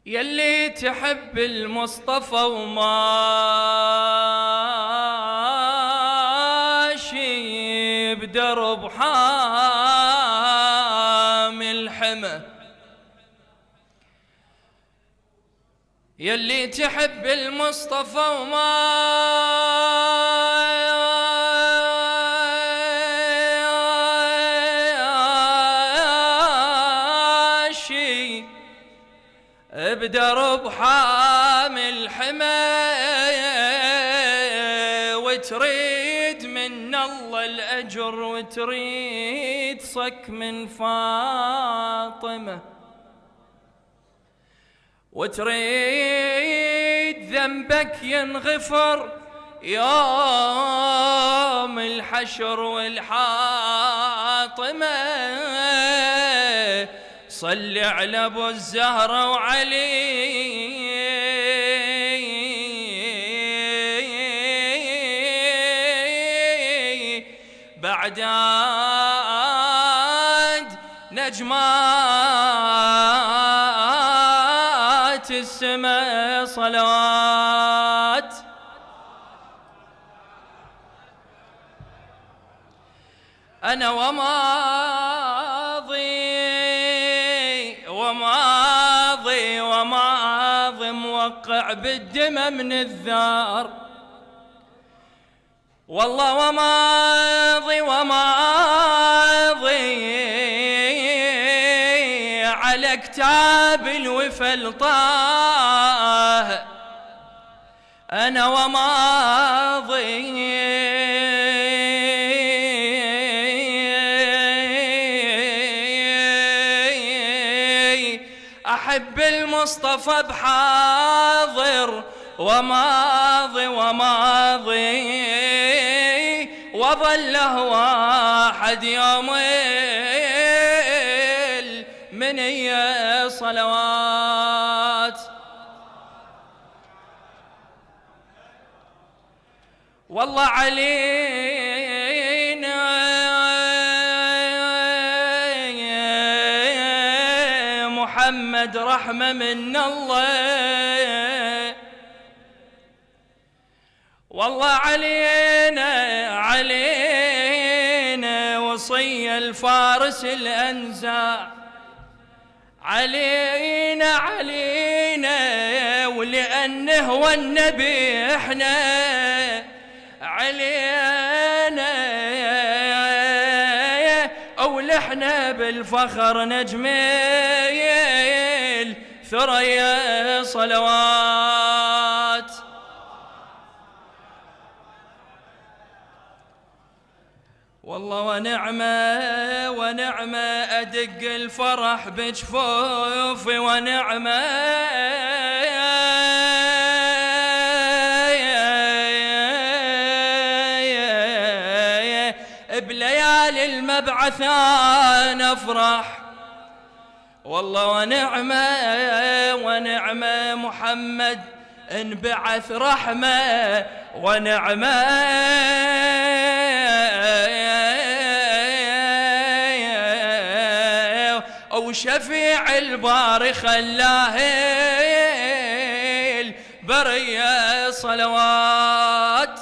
يلي تحب المصطفى وماشي بدرب حامل حمى، يلي تحب المصطفى وماشي بدرب حامل حمى، وتريد من الله الأجر وتريد صك من فاطمة، وتريد ذنبك ينغفر يوم الحشر والحاطمة. صل على ابو الزهرة وعلي بعداد نجمات السماء صلوات. أنا وماضي موقع بالدمى من الثار، والله وماضي على كتاب الوفا الطاه. أنا وماضي أحب المصطفى بحاضر وماضي وظله واحد يوم المنية صلوات. والله علينا محمد رحمة من الله، والله علينا وصي الفارس الأنزاع، علينا ولأنه هو النبي احنا علينا، أولحنا بالفخر نجميل ثريا صلوات. والله ونعمة أدق الفرح بجفوفي، ونعمة بليالي المبعث أنا أفرح. والله ونعمة محمد انبعث رحمة، ونعمة أو شفيع الباري خلاه البرية صلوات.